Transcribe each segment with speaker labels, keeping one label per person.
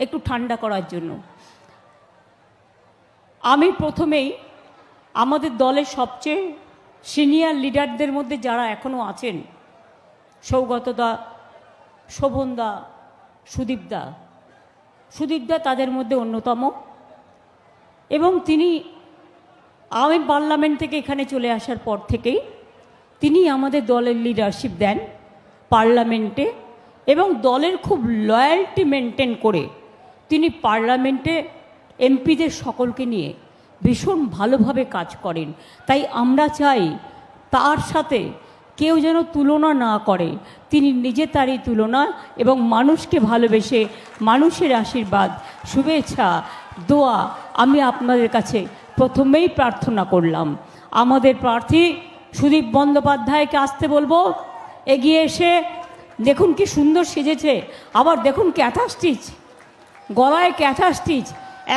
Speaker 1: একটু ঠান্ডা করার জন্য। আমি প্রথমেই আমাদের দলের সবচেয়ে সিনিয়র লিডারদের মধ্যে যারা এখনও আছেন, সৌগতদা, শোভনদা, সুদীপদা তাদের মধ্যে অন্যতম। এবং তিনি আমি পার্লামেন্ট থেকে এখানে চলে আসার পর থেকেই তিনি আমাদের দলের লিডারশিপ দেন পার্লামেন্টে, এবং দলের খুব লয়্যালটি মেনটেন করে তিনি পার্লামেন্টে এমপিদের সকলকে নিয়ে ভীষণ ভালোভাবে কাজ করেন। তাই আমরা চাই তার সাথে কেউ যেন তুলনা না করে, তিনি নিজে তারই তুলনা, এবং মানুষকে ভালোবেসে মানুষের আশীর্বাদ, শুভেচ্ছা, দোয়া আমি আপনাদের কাছে প্রথমেই প্রার্থনা করলাম। আমাদের প্রার্থী সুদীপ বন্দ্যোপাধ্যায়কে আসতে বলবো, এগিয়ে এসে দেখুন কি সুন্দর সেজেছে, আবার দেখুন ক্যাথা স্টিচ, গলায় ক্যাথা স্টিচ,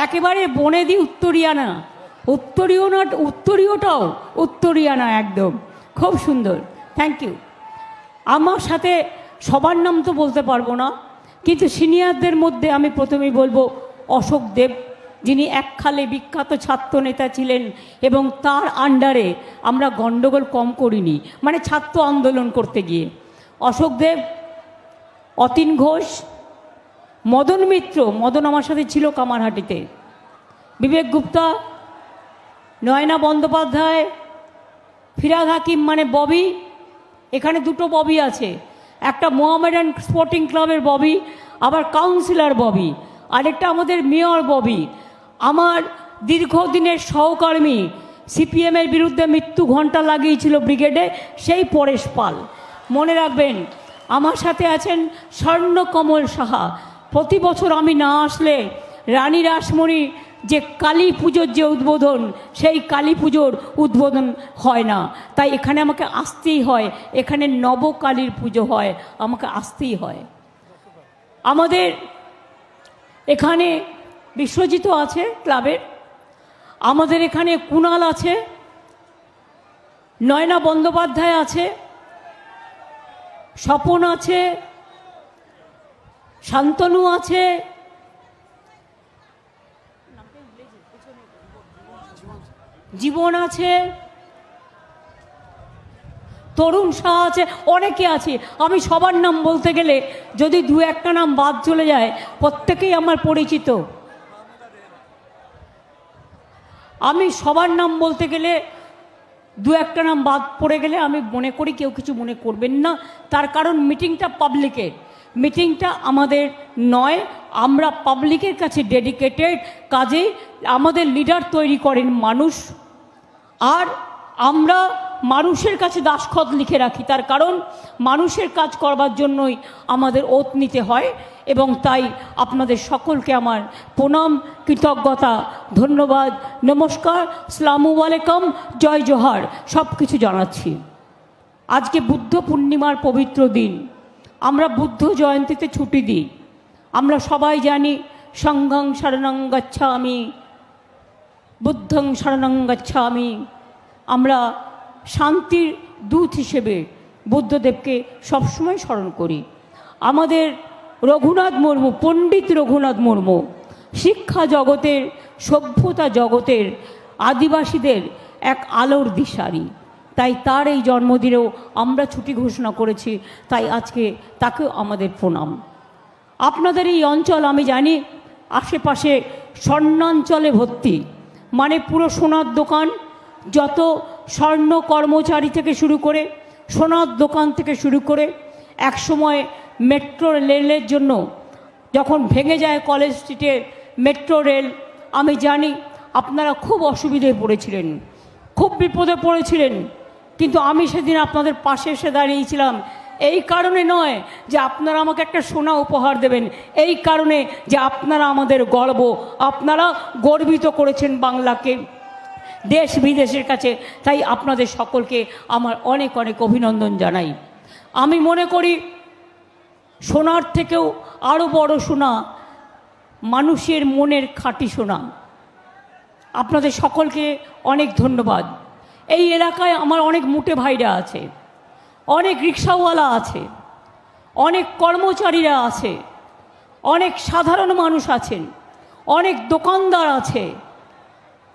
Speaker 1: একেবারে বনেদি উত্তরিয়ানা, উত্তরীয়টাও উত্তরিয়ানা, একদম খুব সুন্দর। Thank you. আমার সাথে সবার নাম তো বলতে পারবো না, কিন্তু সিনিয়রদের মধ্যে আমি প্রথমেই বলবো অশোক দেব, যিনি এককালে বিখ্যাত ছাত্র নেতা ছিলেন, এবং তার আন্ডারে আমরা গণ্ডগোল কম করিনি, মানে ছাত্র আন্দোলন করতে গিয়ে। অশোক দেব, অতীন ঘোষ, মদন মিত্র, মদন আমার সাথে ছিল কামারহাটিতে, বিবেক গুপ্তা, নয়না বন্দ্যোপাধ্যায়, ফিরাদ হাকিম মানে ববি, এখানে দুটো ববি আছে, একটা মোহামেডান স্পোর্টিং ক্লাবের ববি, আবার কাউন্সিলর ববি, আরেকটা আমাদের মেয়র ববি, আমার দীর্ঘদিনের সহকর্মী, সিপিএমের বিরুদ্ধে মৃত্যু ঘণ্টা লাগিয়েছিল ব্রিগেডে, সেই পরেশ পাল। মনে রাখবেন আমার সাথে আছেন স্বর্ণকমল সাহা। প্রতি বছর আমি না আসলে রানী রাসমণি যে কালী পুজোর যে উদ্বোধন, সেই কালী পুজোর উদ্বোধন হয় না, তাই এখানে আমাকে আসতেই হয়। এখানে নবকালীর পুজো হয়, আমাকে আসতেই হয়। আমাদের এখানে বিশ্বজিৎ আছে ক্লাবের, আমাদের এখানে কুণাল আছে, নয়না বন্দ্যোপাধ্যায় আছে, স্বপন আছে, শান্তনু আছে, জীবন আছে, তরুণ শাহ আছে, অনেকে আছে। আমি সবার নাম বলতে গেলে যদি দু একটা নাম বাদ চলে যায়, প্রত্যেকেই আমার পরিচিত। আমি সবার নাম বলতে গেলে দু একটা নাম বাদ পড়ে গেলে আমি মনে করি কেউ কিছু মনে করবেন না, তার কারণ মিটিংটা পাবলিকের, মিটিংটা আমাদের নয়, আমরা পাবলিকের কাছে ডেডিকেটেড। কাজে আমাদের লিডার তৈরি করেন মানুষ, আর আমরা মানুষের কাছে দাসখত লিখে রাখি, তার কারণ মানুষের কাজ করবার জন্যই আমাদের ওত নিতে হয়। এবং তাই আপনাদের সকলকে আমার প্রণাম, কৃতজ্ঞতা, ধন্যবাদ, নমস্কার, আসসালামু আলাইকুম, জয় জোহার সব কিছু জানাচ্ছি। আজকে বুদ্ধ পূর্ণিমার পবিত্র দিন, আমরা বুদ্ধ জয়ন্তীতে ছুটি দিই। আমরা সবাই জানি সংঘং শরণং গচ্ছামি, বুদ্ধং শরণং গচ্ছামি। আমরা শান্তির দূত হিসেবে বুদ্ধদেবকে সবসময় স্মরণ করি। আমাদের রঘুনাথ মুর্মু, পণ্ডিত রঘুনাথ মুর্মু, শিক্ষা জগতের, সভ্যতা জগতের, আদিবাসীদের এক আলোর দিশারি। তাই তার এই জন্মদিনেও আমরা ছুটি ঘোষণা করেছি, তাই আজকে তাকেও আমাদের প্রণাম। আপনাদের এই অঞ্চল আমি জানি আশেপাশে স্বর্ণাঞ্চলে ভর্তি, মানে পুরো সোনার দোকান, যত স্বর্ণ কর্মচারী থেকে শুরু করে, সোনার দোকান থেকে শুরু করে, একসময় মেট্রো রেলের জন্য যখন ভেঙে যায় কলেজ স্ট্রিটের মেট্রো রেল, আমি জানি আপনারা খুব অসুবিধায় পড়েছিলেন, খুব বিপদে পড়েছিলেন, কিন্তু আমি সেদিন আপনাদের পাশে এসে দাঁড়িয়েছিলাম। এই কারণে নয় যে আপনারা আমাকে একটা সোনা উপহার দেবেন, এই কারণে যে আপনারা আমাদের গর্ব, আপনারা গর্বিত করেছেন বাংলাকে দেশ বিদেশের কাছে। তাই আপনাদের সকলকে আমার অনেক অনেক অভিনন্দন জানাই। আমি মনে করি সোনার থেকেও আরও বড় সোনা মানুষের মনের খাঁটি সোনা। আপনাদের সকলকে অনেক ধন্যবাদ। এই এলাকায় আমার অনেক মুটে ভাইরা আছে, অনেক রিক্সাওয়ালা আছে, অনেক কর্মচারীরা আছে, অনেক সাধারণ মানুষ আছেন, অনেক দোকানদার আছে,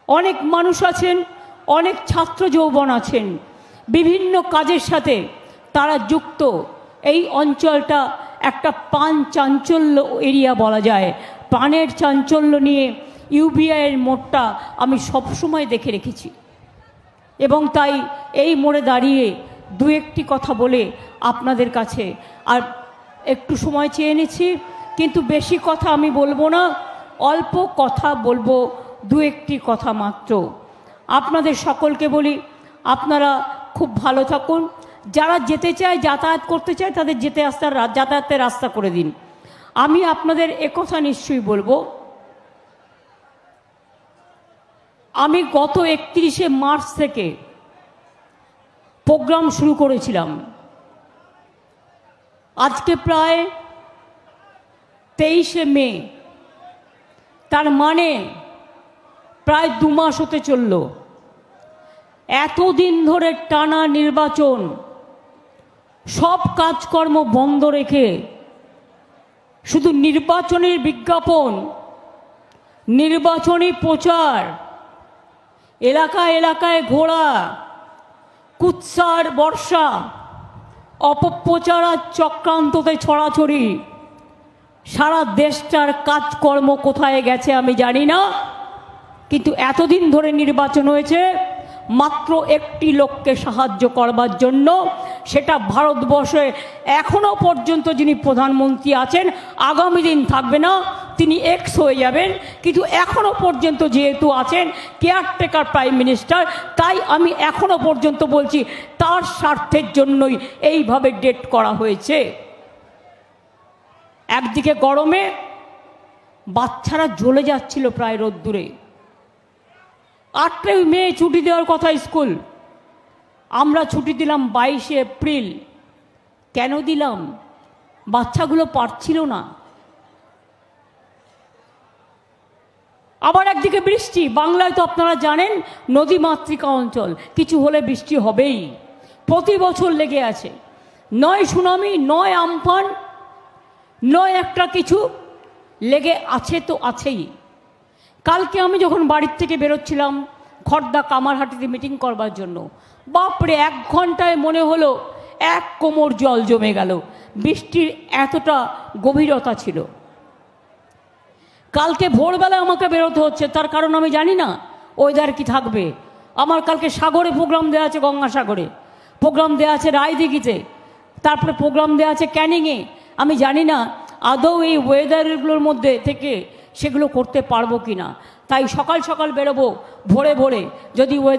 Speaker 1: অনেক মানুষ আছেন, অনেক ছাত্র যৌবন আছেন, বিভিন্ন কাজের সাথে তারা যুক্ত। এই অঞ্চলটা একটা পান চাঞ্চল্য এরিয়া বলা যায়। পানের চাঞ্চল্য নিয়ে ইউবিআইয়ের মোড়টা আমি সবসময় দেখে রেখেছি এবং তাই এই মোড়ে দাঁড়িয়ে দু একটি কথা বলে আপনাদের কাছে আর একটু সময় চেয়ে নিচ্ছি, কিন্তু বেশি কথা আমি বলবো না, অল্প কথা বলবো, দু একটি কথা মাত্র। আপনাদের সকলকে বলি, আপনারা খুব ভালো থাকুন। যারা যেতে চায়, যাতায়াত করতে চায়, তাদের যেতে আসতে যাতায়াতের রাস্তা করে দিন। আমি আপনাদের একথা নিশ্চয়ই বলবো, আমি গত 31শে মার্চ থেকে প্রোগ্রাম শুরু করেছিলাম। আজকে প্রায় 23শে মে, তার মানে প্রায় 2 মাস হতে চলল। এতদিন ধরে টানা নির্বাচন, সব কাজকর্ম বন্ধ রেখে শুধু নির্বাচনের বিজ্ঞাপন, নির্বাচনী প্রচার, এলাকায় এলাকায় ঘোরা, কুৎসার বর্ষা, অপপ্রচার আর চক্রান্ততে ছড়াছড়ি, সারা দেশটার কাজকর্ম কোথায় গেছে আমি জানি না। কিন্তু এতদিন ধরে নির্বাচন হয়েছে মাত্র একটি লোককে সাহায্য করবার জন্য, সেটা ভারতবর্ষে এখনো পর্যন্ত যিনি প্রধানমন্ত্রী আছেন, আগামী দিন থাকবে না, তিনি এক্স হয়ে যাবেন, কিন্তু এখনো পর্যন্ত যেহেতু আছেন কেয়ারটেকার প্রাইম মিনিস্টার, তাই আমি এখনো পর্যন্ত বলছি তার স্বার্থের জন্যই এইভাবে ডেট করা হয়েছে। একদিকে গরমে বাচ্চারা জ্বলে যাচ্ছিল প্রায় রোদ্দুরে। 8 মে ছুটি দেওয়ার কথা স্কুল, আমরা ছুটি দিলাম 22শে এপ্রিল। কেন দিলাম? বাচ্চাগুলো পারছিল না। আবার একদিকে বৃষ্টি, বাংলায় তো আপনারা জানেন নদীমাতৃকা অঞ্চল, কিছু হলে বৃষ্টি হবেই, প্রতি বছর লেগে আছে। নয় সুনামি, নয় আমফান, নয় একটা কিছু লেগে আছে তো আছেই। কালকে আমি যখন বাড়ির থেকে বেরোচ্ছিলাম খড়দা কামারহাটিতে মিটিং করবার জন্য, বাপরে 1 ঘন্টায় মনে হলো 1 কোমর জল জমে গেল, বৃষ্টির এতটা গভীরতা ছিল। কালকে ভোরবেলা আমাকে বেরোতে হচ্ছে, তার কারণ আমি জানি না ওয়েদার কি থাকবে। আমার কালকে সাগরে প্রোগ্রাম দেওয়া আছে, গঙ্গাসাগরে প্রোগ্রাম দেওয়া আছে, রায়দিঘিতে, তারপরে প্রোগ্রাম দেওয়া আছে ক্যানিংয়ে। আমি জানি না আদৌ এই ওয়েদারগুলোর মধ্যে থেকে সেগুলো করতে পারবো কি না। তাই সকাল সকাল বেরোবো, ভোরে ভোরে, যদি ওয়েদার